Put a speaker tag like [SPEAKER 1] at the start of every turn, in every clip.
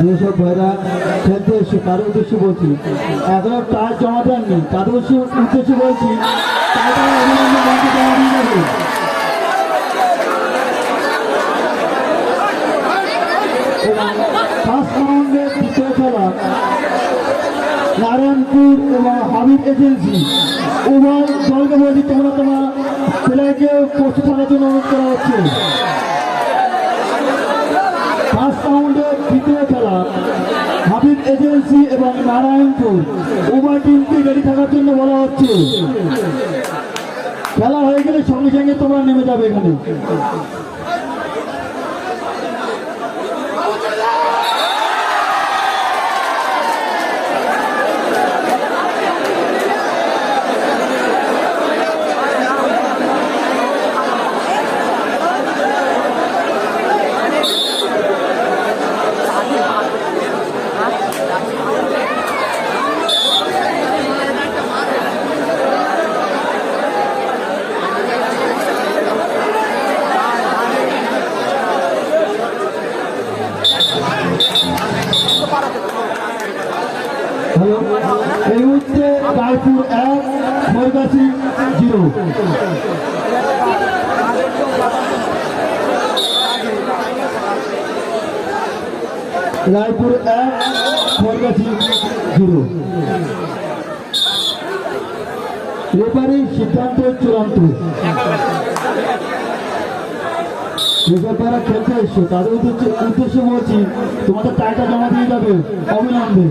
[SPEAKER 1] যেসব ভাইরা খেলতে এসে তাদের উদ্দেশ্যে বলছি, এখনো টাকা জমা দেননি তাদের উদ্দেশ্যে বলছি, টাকা অবিলম্বে ব্যাংকে জমা দিয়ে যাবে। এবং ফার্স্ট রাউন্ডের দ্বিতীয় খেলা নারায়ণপুর এবং হাবিব এজেন্সি উভয় দলকে বলছি, তোমরা তোমার ছেলেকে প্রস্তুত থাকার জন্য অনুরোধ করা হচ্ছে। ফার্স্ট রাউন্ডের দ্বিতীয় খেলা হাবিব এজেন্সি এবং নারায়ণপুর উভয় টিমকে রেডি থাকার জন্য বলা হচ্ছে। খেলা হয়ে গেলে সঙ্গে সঙ্গে তোমরা নেমে যাবে এখানে। এই মুহূর্তে রায়পুর 1 খড়গাছি 0। রায়পুর 1 খড়গাছি 0। রেফারি সিদ্ধান্ত চূড়ান্ত। যেসব যারা খেলতে এসছো তাদের উদ্দেশ্যে বলছি, তোমাদের টাকা জমা দিয়ে যাবে অবিলম্বে।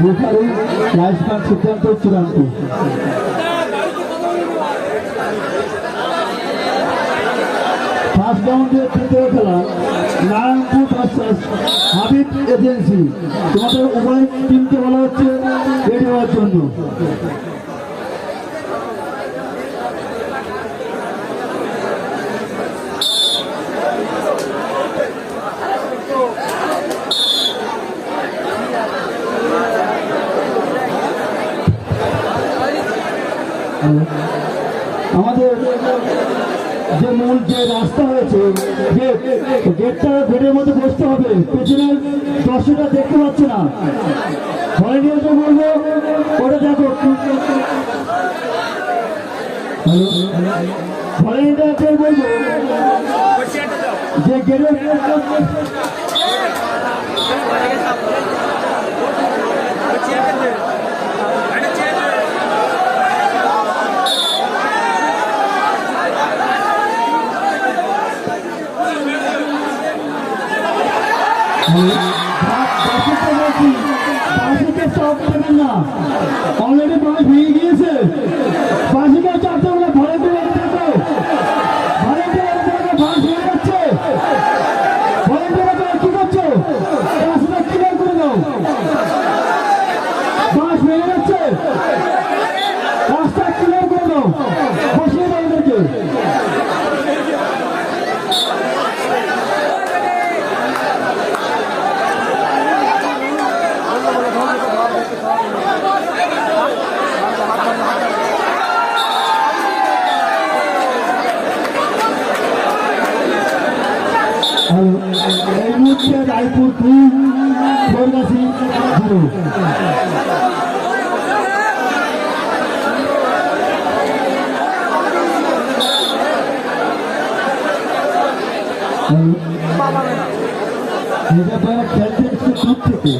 [SPEAKER 1] রেফারি রাজস্থান সিদ্ধান্ত চূড়ান্ত। ফার্স্ট রাউন্ডের তৃতীয় খেলা নারায়ণপুর ভার্সেস হাবিব এজেন্সি, তোমাদের উভয় টিমকে বলা হচ্ছে রেডি হওয়ার জন্য। আমাদের যে মূল যে রাস্তা হয়েছে গেটের মধ্যে বসতে হবে, পেছনের দর্শকরা দেখতে পাচ্ছে না। ভলেন্টিয়ারকে বলবো ওটা দেখো, ভলেন্টিয়ারকে বলবো যে গেটের অলরেডি বাস ভেঙে গিয়েছে, বাসিকে চাপতে বলে ঘরে বাস ভেঙে যাচ্ছে। কি করছো? রাস্তাটা ক্লিয়ার করে দাও, বাস ভেঙে যাচ্ছে, রাস্তা ক্লিয়ার করে দাও, বসিয়ে দাও ওদেরকে। এই মুহূর্তে রায়পুর 2 খড়গাছি 0। যারা খেলতে এসছে দূর থেকে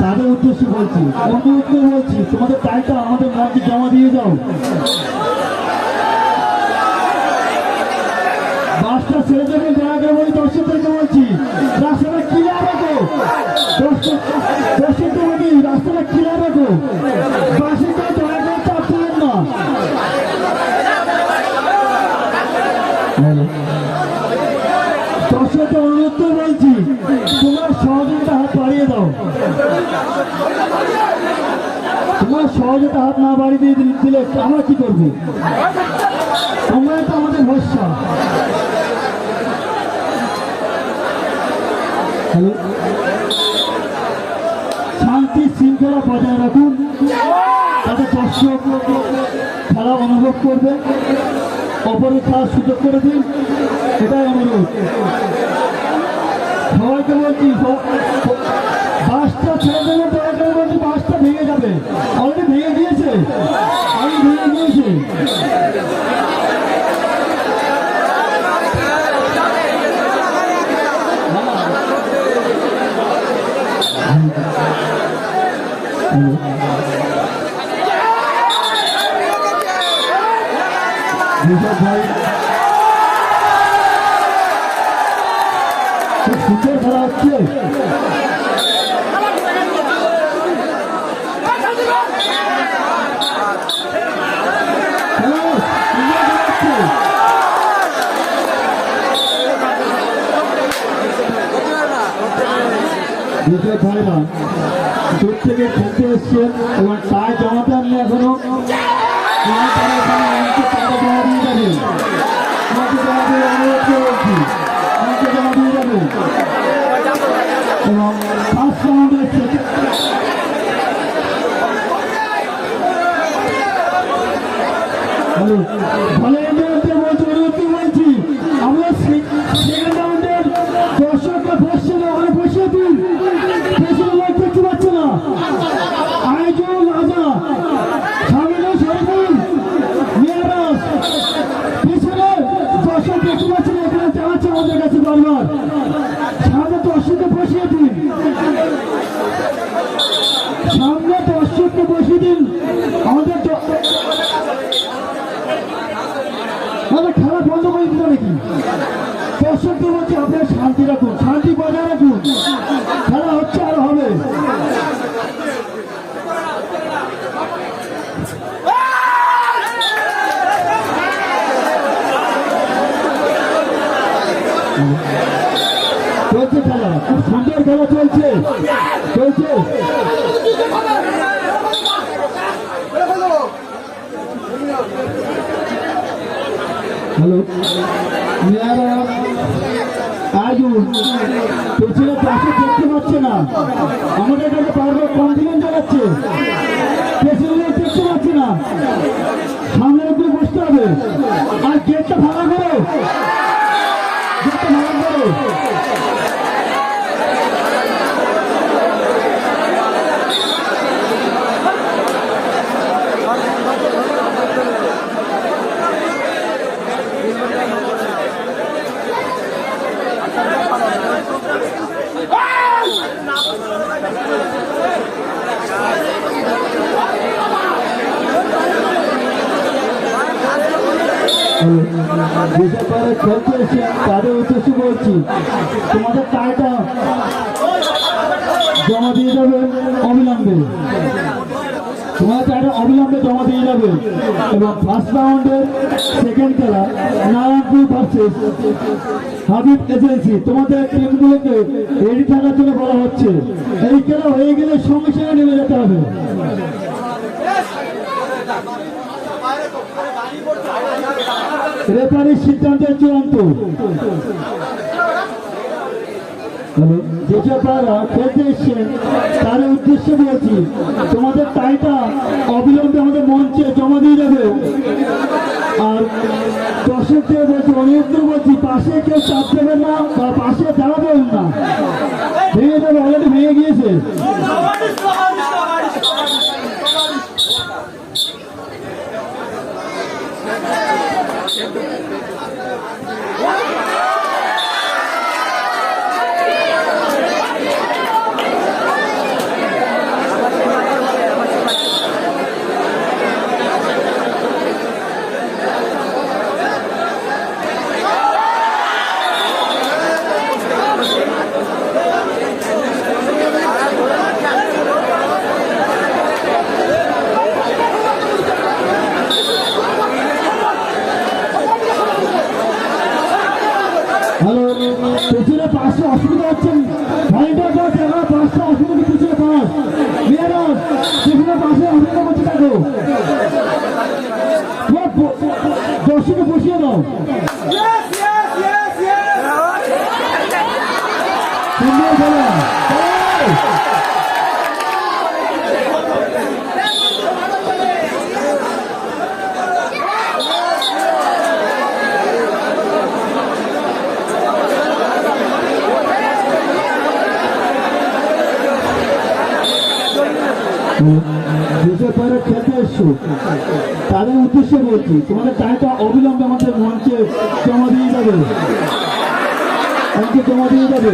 [SPEAKER 1] তাদের উদ্দেশ্যে বলছি, অনুরোধ করে বলছি, তোমাদের টাইটা আমাদের মঞ্চে জমা দিয়ে যাও। বাসটা ছেড়ে দেবেন দয়া করে বলি, দর্শকদেরকে বলছি রাস্তাটা ক্লিয়ার রাখো, দর্শকদের বলি রাস্তাটা ক্লিয়ার রাখো, বাসিটা দয়া করে চাপ দিলেন না। দর্শকদের অনুরোধ করে বলছি, তোমার সহযোগিতা হাত বাড়িয়ে দাও। তোমার সহজে হাত না বাড়ি দিয়ে দিলে আমরা কি করবো? তোমরাই তো আমাদের ভরসা। হ্যালো, শান্তি শৃঙ্খলা বজায় রাখুন, তাতে দর্শক খেলা অনুভব করবে, অপরের খেলার সুযোগ করে দিন, এটাই অনুরোধ। সবাইকে বলছি বাসটা ছেড়ে দেবেন, সবাইকে বলছি বাসটা ভেঙে যাবে, অলরেডি ভেঙে গিয়েছে, আমি ভেঙে গিয়েছে। ভাই সুন্দর খেলা হচ্ছে, ভাইরা দূর থেকে খেলতে এসছেন এবং টাই জমাতে আনলে এখনো এবং ফার্স্ট রাউন্ডের বলছি আমরা সেকেন্ড রাউন্ডের দর্শকরা বসছে না, ওখানে বসিয়ে দিন, পেছনে লোক দেখতে পাচ্ছে না, আয়োজন রাজা সামনে সরকার মেয়ারাজ পেছনে দর্শক দেখতে পাচ্ছে না, এখানে চালাচ্ছে আমাদের কাছে বারবার, সামনে দর্শককে বসিয়ে দিন, সামনে দর্শককে বসিয়ে দিন, আমাদের খেলা বন্ধ করে দিল নাকি? দর্শকদের বলছি আপনারা শান্তি রাখুন, শান্তি বজায় রাখুন, খেলা হচ্ছে আর হবে। চলছে খেলা, খুব সুন্দর খেলা চলছে চলছে। হ্যালো, পেছনে পাশে দেখতে পাচ্ছে না, আমাদের কাছে বারবার কনফিডেন্স জানাচ্ছে, পেছনে দেখতে পাচ্ছে না, সামনে একটু বসতে হবে, আর গেটটা ভাড়া করো, গেটটা ভাড়া করো। যেসব তারা খেলতে এসে তাদের উদ্দেশ্যে বলছি, তোমাদের টাইটা জমা দিয়ে যাবে অবিলম্বে, তোমাদের টাইটা অবিলম্বে জমা দিয়ে যাবে। এবং ফার্স্ট রাউন্ডের সেকেন্ড খেলা নারায়ণপুর ভার্সেস হাবিব এজেন্সি, তোমাদের টিমগুলোকে রেডি থাকার জন্য বলা হচ্ছে। এই খেলা হয়ে গেলে সঙ্গে সঙ্গে নেমে যেতে হবে। রেফারির সিদ্ধান্তের চূড়ান্ত। যেসব তারা খেলতে এসছেন তাদের উদ্দেশ্যে বলছি, তোমাদের টাইটা অবিলম্বে আমাদের মঞ্চে জমা দিয়ে যাবে। আর দর্শকদের বলছি, অনেকদের বলছি, পাশে কেউ চাপ দেবেন না বা পাশে দাঁড়াবেন না, ভেঙে যাবে, অলরেডি ভেঙে গিয়েছে। হ্যালো, পেছনে পাশে অসুবিধা হচ্ছে, ভলেন্টিয়ার পাস, এবার পাঁচটা অসুবিধা, পিছনে পাস দর্শকে বসিয়ে দাও। সুন্দর খেলা। যেসব পরে খেলতে এসছো তাদের উদ্দেশ্যে বলছি, তোমাদের টাইটা অবিলম্বে আমাদের মঞ্চে জমা দিয়ে যাবে, মঞ্চে জমা দিয়ে যাবে।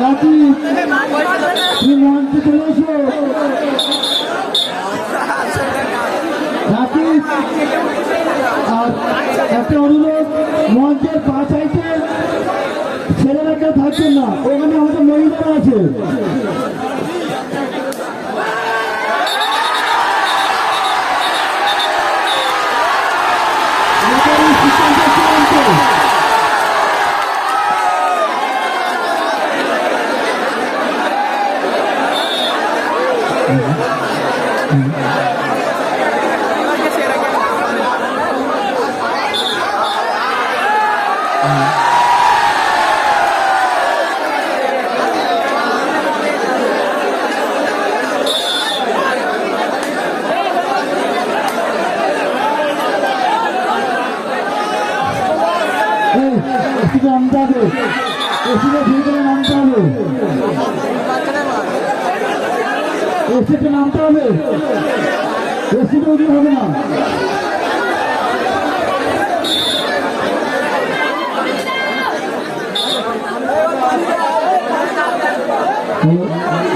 [SPEAKER 1] রাখি তুমি মঞ্চে চলে এসো। রাখি আর একটা অনুরোধ, মঞ্চের পা চাইতে ছেলেরা কেউ থাকছেন না, ওখানে আমাদের মহিলারা আছে। এসিকে নামতে হবে, এসিকে ভিতরে নামতে হবে, এসিতে নামতে হবে, এসিতে উঠে হবে না।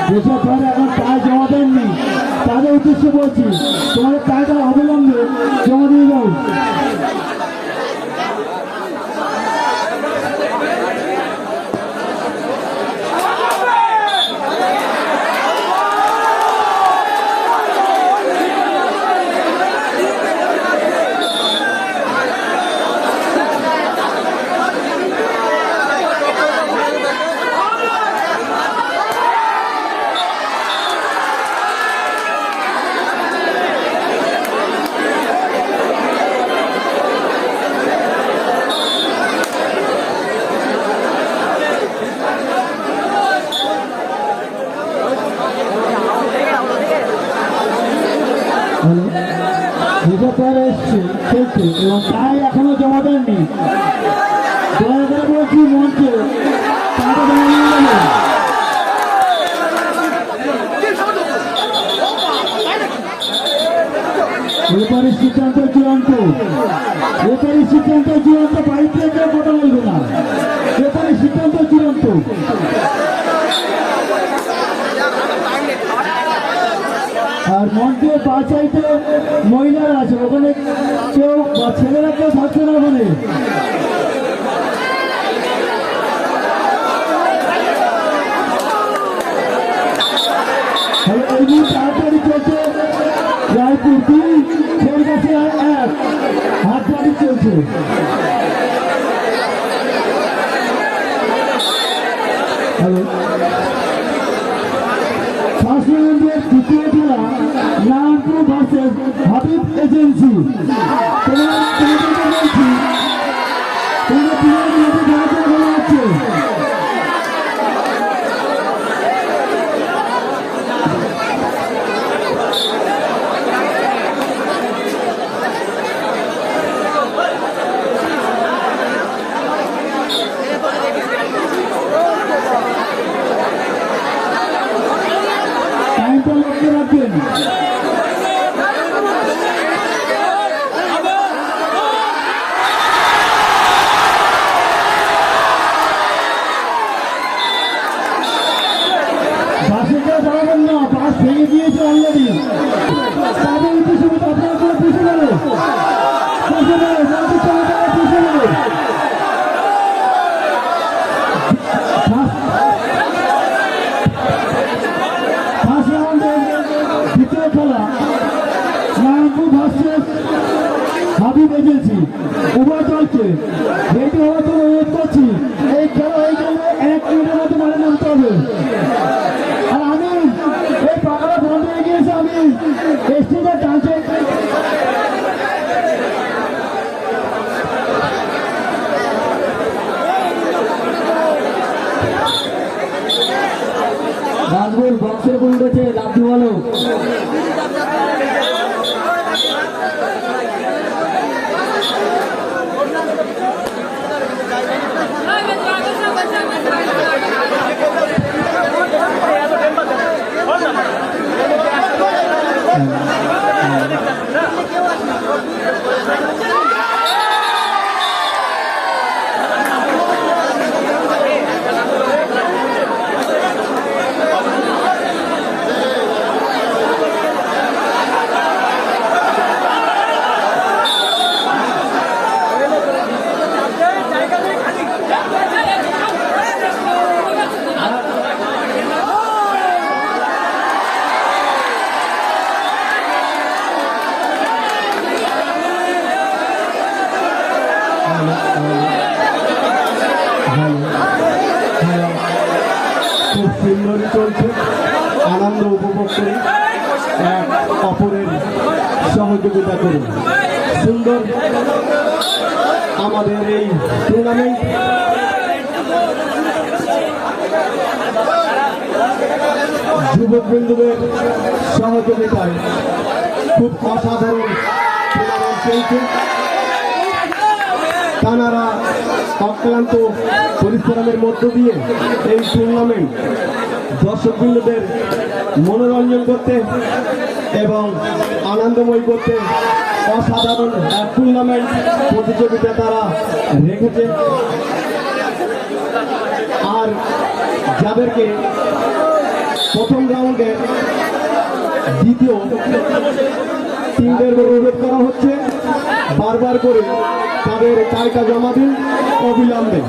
[SPEAKER 1] যেসব ঘরে এখন টাকা জমা দেননি তাদের উদ্দেশ্যে বলছি, তোমাদের টাকা অবিলম্বে জমা দিয়ে যাও। যেসব প্লেয়ার এসছে খেলছে এবং তাই এখনো জমা দেননি, দয়া করে বলছি মঞ্চে তাকে জমা নিয়ে যাবে। এবারের সিদ্ধান্ত চূড়ান্ত, এবারের সিদ্ধান্ত চূড়ান্ত, বাড়ি থেকে কথা বলবে না, এবারের সিদ্ধান্ত চূড়ান্ত। আর মঞ্চে পা চাইতে মহিলারা আছে, ওখানে কেউ ছেলেরা কেউ থাকছে না ওখানে। এই তাড়াতাড়ি চলছে রায়পুর 2, খেলগাছি 1, হাতবাড়ি চলছে। হ্যালো, দ্বিতীয় খেলা নারায়ণপুর ভার্সেস হাবিব এজেন্সি। তোমাদেরকে বলছি, তোমরা বলা হচ্ছে টাইমটা লক্ষ্য রাখবেন। বাসেটা দাঁড়াবেন না, বাস ভেঙে দিয়েছে অলরেডি। তাদের উদ্দেশ্যে আপনার করে পিছিয়ে গেল, পিছিয়ে গেল, পিছিয়ে গেল। দ্বিতীয় খেলা নারায়ণপুর ভার্সেস হাবিব এজেন্সি, উভয় দলকে রেডি হওয়ার জন্য অনুরোধ করছি। এই খেলা হয়ে গেলে 1 মিনিটের মধ্যে মাঠে নামতে হবে। আর আমি এই পাগলা বন্ধু রাজবুল বক্সের উপর উঠেছে, লাভি বলো। খুব সুন্দরই চলছে, আনন্দ উপভোগ করে এক অপরের সহযোগিতা করুন। সুন্দর আমাদের এই টুর্নামেন্ট। যুবকবৃন্দদের সহযোগিতায় খুব অসাধারণ টুর্নামেন্ট চলছে। তানারা অক্লান্ত পরিশ্রমের মধ্য দিয়ে এই টুর্নামেন্ট দর্শকবৃন্দদের মনোরঞ্জন করতে এবং আনন্দময় করতে অসাধারণ এক টুর্নামেন্ট প্রতিযোগিতা তারা রেখেছে। আর যাদেরকে প্রথম রাউন্ডে দ্বিতীয় টিমদের অনুরোধ করা হচ্ছে বারবার করে তাদের টাকা জমা দিন অবিলম্বে।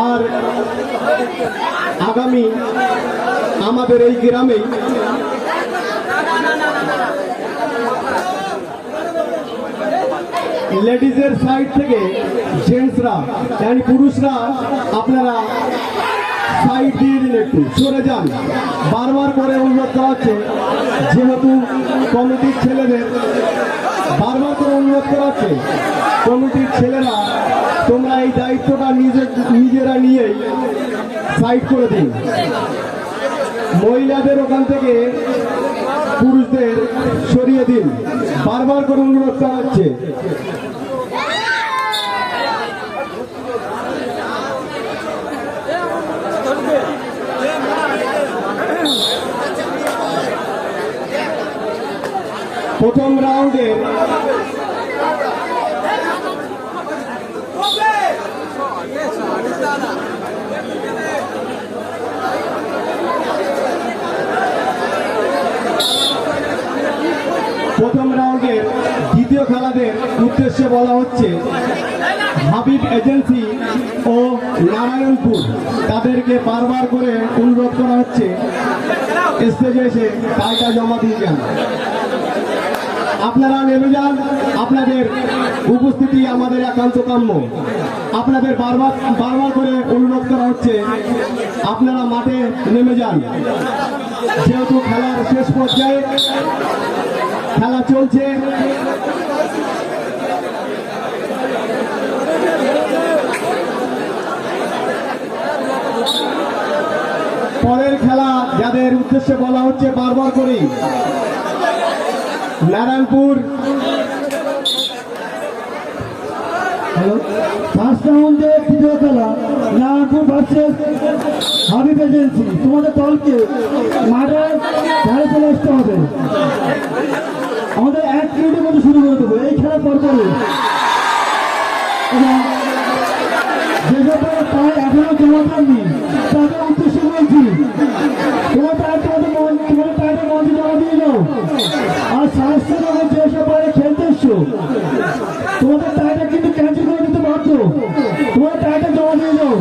[SPEAKER 1] আর আগামী আমাদের এই গ্রামেই লেডিজের সাইড থেকে জেন্টসরা yani পুরুষরা আপনারা সাইড দিয়ে দিন, একটু সরে যান। বারবার করে অনুরোধ করা হচ্ছে, যেহেতু কমিটির ছেলেদের বারবার করে অনুরোধ করা হচ্ছে, কমিটির ছেলেরা তোমরা এই দায়িত্বটা নিজেরা নিয়েই সাইড করে দিন। মহিলাদের ওখান থেকে পুরুষদের সরিয়ে দিন, বারবার করে অনুরোধ করা হচ্ছে। প্রথম রাউন্ডে দ্বিতীয় খেলাদের উদ্দেশ্যে বলা হচ্ছে হাবিব এজেন্সি ও নারায়ণপুর তাদেরকে বারবার করে অনুরোধ করা হচ্ছে স্টেজে এসে টাকা জমা দিয়ে যান। আপনারা নেমে যান, আপনাদের উপস্থিতি আমাদের একান্ত কাম্য। আপনাদের বারবার করে অনুরোধ করা হচ্ছে আপনারা মাঠে নেমে যান। যেহেতু খেলার শেষ পর্যায়ে খেলা চলছে, পরের খেলা যাদের উদ্দেশ্যে বলা হচ্ছে বারবার করে নারায়ণপুর ফার্স্ট রাউন্ডে দ্বিতীয় খেলা নারায়ণপুর ভার্সেস হাবিব এজেন্সি। তোমাদের দলকে মাঠে ধারে চলে আসতে হবে। আমাদের 1 মিনিটের মধ্যে শুরু করে দেবো এই খেলার পরপরই। এবং যেসব প্রায় এখনো জমা দেননি তাদের উদ্দেশ্যে বলছি, তোমার টায়ারটা মঞ্চে জমা দিয়ে যাও। আর সাহসে যখন যেসব বাইরে খেলতে এসছো তোমাদের টায়ারটা কিন্তু ক্যান্সেল করে দিতে বাধ্য। তোমার টায়ারটা জমা দিয়ে যাও।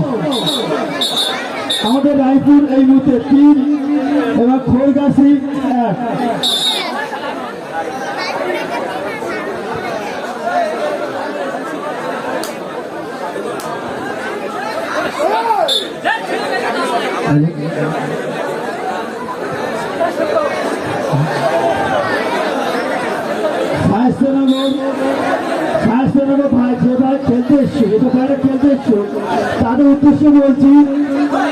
[SPEAKER 1] আমাদের রায়পুর এই মুহূর্তে 3 এবং খোলগাছি 1। শায়স্তানগর ভাই যে ভাই খেলতে এসছো, যেটা ভাইরা খেলতে এসছো, তাদের উদ্দেশ্যে বলছি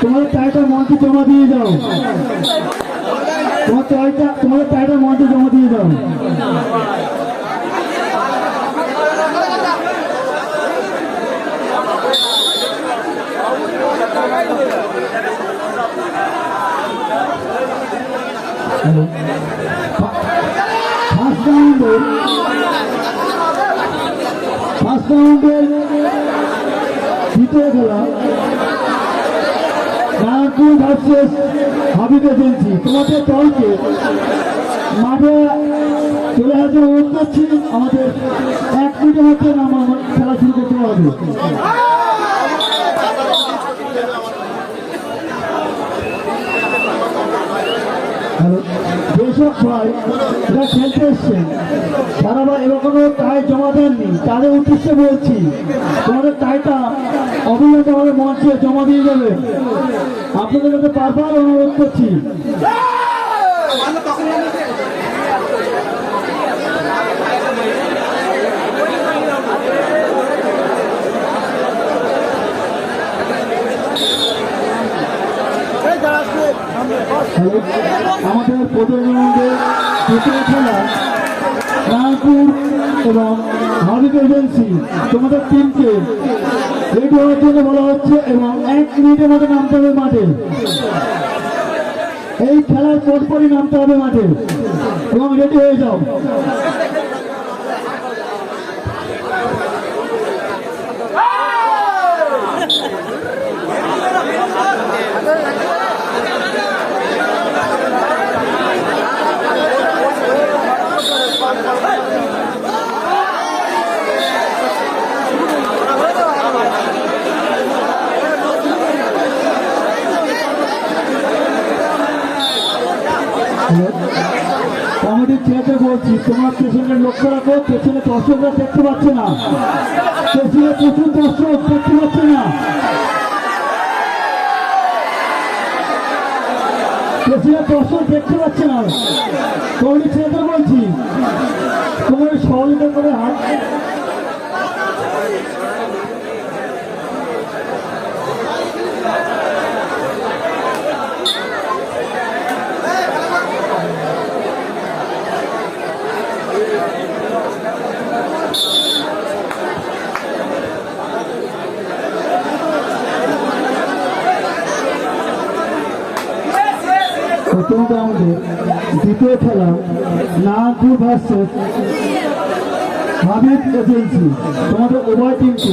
[SPEAKER 1] তোমাদের টাইটা মঞ্চে জমা দিয়ে দাও। তোমাদের টাইটা মঞ্চে জমা দিয়ে দাও। ফার্স্ট রাউন্ডের দ্বিতীয় খেলা নারায়ণপুর ভার্সেস হাবিব এজেন্সি। তোমাদের দলকে মাঠে চলে আসতে অনুরোধ করছি। আমাদের 1 মিনিটের মধ্যে খেলা শুরু করতে হবে। যেসব ভাই যারা খেলতে এসছেন তারা বা এরকম টাই জমা দেননি, তাদের উদ্দেশ্যে বলছি তোমাদের টাইটা অবিলম্বে আমাদের মঞ্চে জমা দিয়ে যাবে। আপনাদের কাছে বারবার অনুরোধ করছি। আমাদের প্রথম রাউন্ডে দ্বিতীয় খেলা নারায়ণপুর এবং হাবিব এজেন্সি তোমাদের টিমকে রেডি হওয়ার জন্য বলা হচ্ছে এবং 1 মিনিটের মধ্যে নামতে হবে মাঠে। এই খেলার পরপরই নামতে হবে মাঠে এবং রেডি হয়ে যাও। কমিটির চেয়ারকে বলছি তোমার পেছনের লক্ষ্য রাখো, পেছনে দর্শকরা দেখতে পাচ্ছে না, পেছনে প্রচুর দর্শক দেখতে পাচ্ছে না, পেছনে দর্শক দেখতে পাচ্ছে না। কমিটির চেয়ারকে বলছি তোমার সহযোগিতা করে হাত প্রথম রাউন্ডে দ্বিতীয় খেলা নারায়ণপুর ভার্সেস হাবিব এজেন্সি। তোমাদের উভয় টিমকে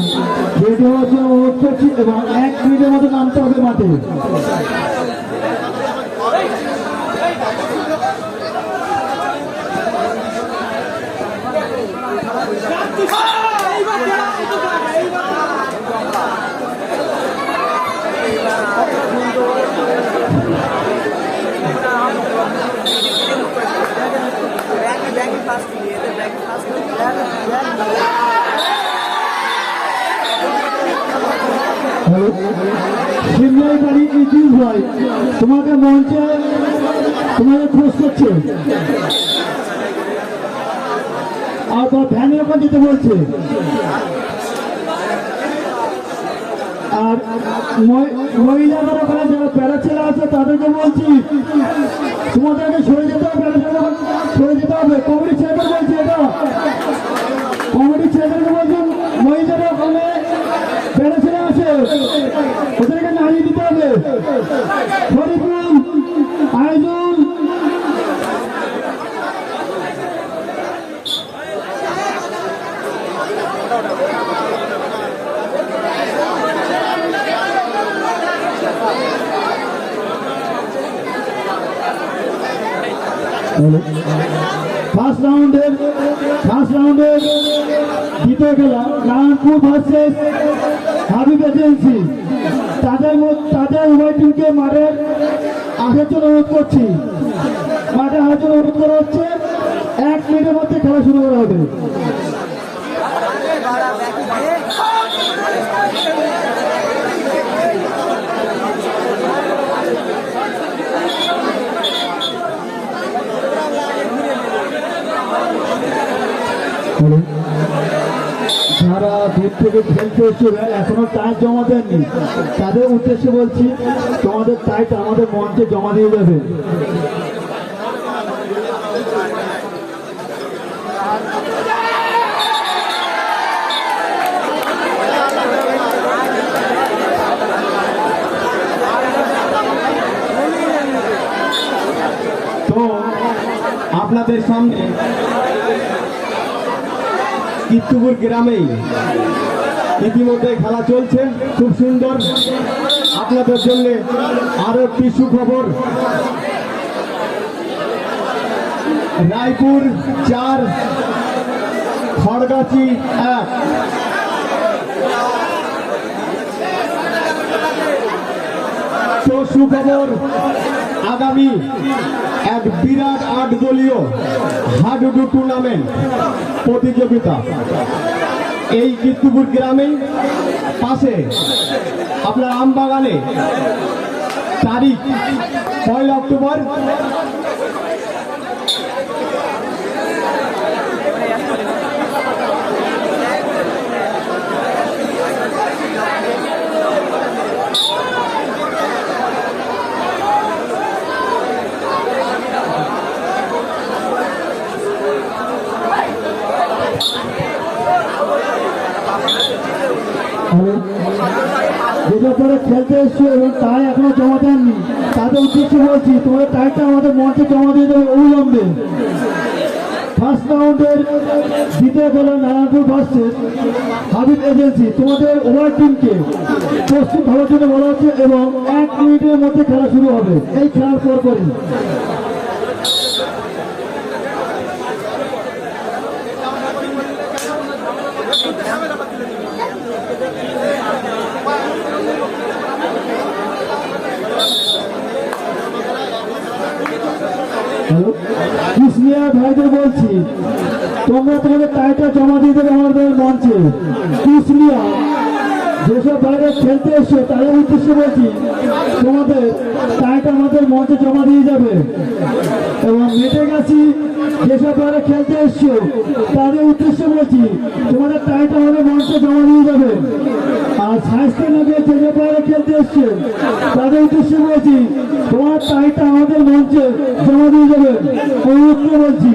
[SPEAKER 1] রেডি হওয়ার জন্য অনুরোধ করছি এবং 1 মিনিটের মধ্যে নামতে হবে মাঠে। সিমলাই বাড়ি ইজিজ ভাই তোমাকে মঞ্চে তোমাকে খোঁজ করছে আর ভ্যানের ওখানে যেতে বলছে। আর মহিলাদের ওখানে যারা প্যারা ছেলে আছে তাদেরকে বলছি তোমাদেরকে সরে যেতে হবে, সরে যেতে হবে। কমিটি ছেলেদের বলছি, এটা কমিটি ছেলেদেরকে বলছি মহিলাদের ওখানে প্যারা ছেলে আছে ওদেরকে নাড়িয়ে দিতে হবে। হরিপুর আয়োজন ফার্স্ট রাউন্ডের দ্বিতীয় খেলা নারায়ণপুর ভার্সেস হাবিব এজেন্সি। তাদের উভয় টিমকে মাঠে আসার জন্য অনুরোধ করছি। মাঠে আসার জন্য অনুরোধ করা হচ্ছে। 1 মিনিটের মধ্যে খেলা শুরু করা হবে। হ্যালো, যারা দূর থেকে খেলতে এসছে এখনো টাইট জমা দেননি তাদের উদ্দেশ্যে বলছি, তোমাদের টাইট আমাদের মঞ্চে জমা দিয়ে যাবে।
[SPEAKER 2] তো আপনাদের সামনে কীর্তিপুর গ্রামেই ইতিমধ্যে খেলা চলছে, খুব সুন্দর। আপনাদের জন্য আরো একটি সুখবর, রায়পুর 4 খড়গাছি 1। তো সুখবর, আগামী এক বিরাট 8 দলীয় হাডুডু টুর্নামেন্ট প্রতিযোগিতা এই কীর্তিপুর গ্রামেই পাশে আপনার আমবাগানে তারিখ 1 অক্টোবর।
[SPEAKER 1] যেটা করে খেলতে এসছো এবং তাই এখনো জমা দেননি তাদের উদ্দেশ্যে বলছি, তোমাদের টাইটা আমাদের মঞ্চে জমা দিয়ে দেবে অবিলম্বে। ফার্স্ট রাউন্ডের দ্বিতীয় খেলা নারায়ণপুর ভার্সেস হাবিব এজেন্সি, তোমাদের ওভার টিমকে প্রস্তুত হওয়ার জন্য বলা হচ্ছে এবং 1 মিনিটের মধ্যে খেলা শুরু হবে। এই খেলার পরপরই কুচবিহার ভাইদের বলছি, তোমরা তোমাদের টাইটা জমা দিয়ে দেবে আমাদের মঞ্চে। কুচবিহার যেসব বাইরে খেলতে এসছো তাদের উদ্দেশ্যে বলছি, তোমাদের টাইটা আমাদের মঞ্চে জমা দিয়ে যাবে। এবং মেটে গেছি যেসব বাইরে খেলতে এসছো তাদের উদ্দেশ্যে বলছি, তোমাদের টাইটা আমাদের মঞ্চে জমা দিয়ে যাবে। আর স্বাস্থ্য নগরে যেসব বাইরে খেলতে এসছে তাদের উদ্দেশ্যে বলছি, তোমার টাইটা আমাদের মঞ্চে জমা দিয়ে যাবে। অনুরোধ করে বলছি।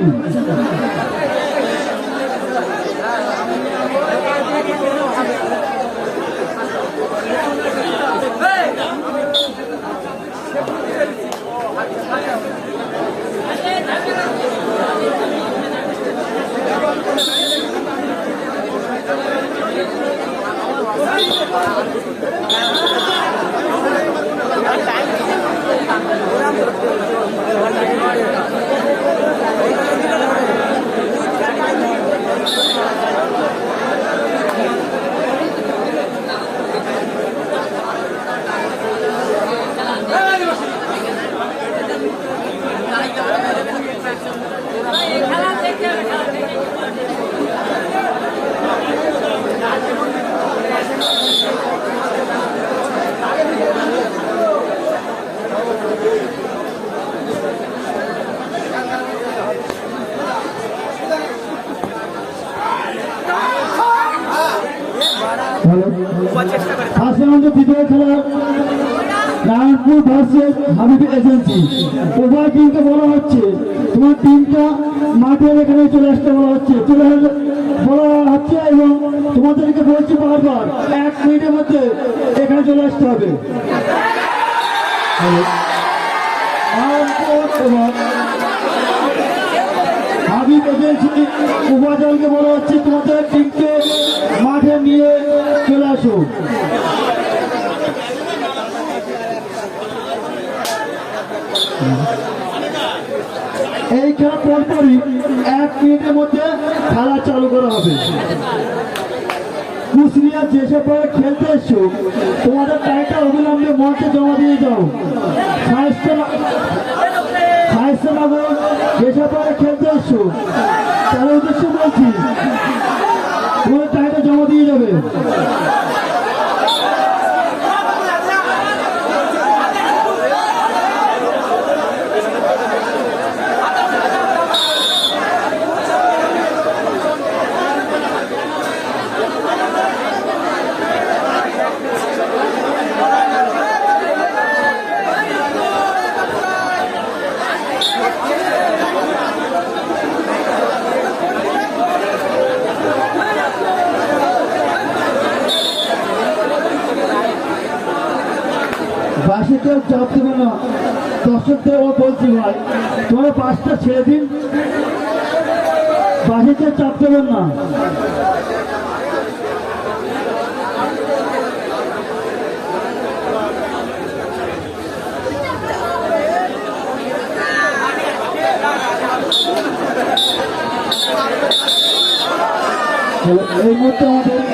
[SPEAKER 1] দ্বিতীয় খেলা নারায়ণপুর ভার্সেস হাবিব এজেন্সি, উভয় টিমকে বলা হচ্ছে তোমার টিমটা মাঠের এখানে চলে আসতে বলা হচ্ছে এবং তোমাদেরকে বলছি বারবার 1 মিনিটের মধ্যে এখানে চলে আসতে হবে। হাবিব এজেন্সি উভয় দলকে বলা হচ্ছে তোমাদের টিমকে মাঠে নিয়ে চলে আসো। এই খেলা পরপরই 1 মিনিটের মধ্যে খেলা চালু করা হবে। কুচবিহার যেসব পরে খেলতে এসছো তোমাদের টাইটা অবিলম্বে মঞ্চে জমা দিয়ে যাও। স্বাস্থ্যনগর যেসব পরে খেলতে এসছো তার উদ্দেশ্যে বলছি, তোমাদের টাইটা জমা দিয়ে যাবে। বাসিতে চাপ দেবে না, দর্শকদের বলছি ভাই, তোমরা পাঁচটা ছেড়ে দিন, বাসিতে চাপ দেবেন না। এই মুহূর্তে আমাদের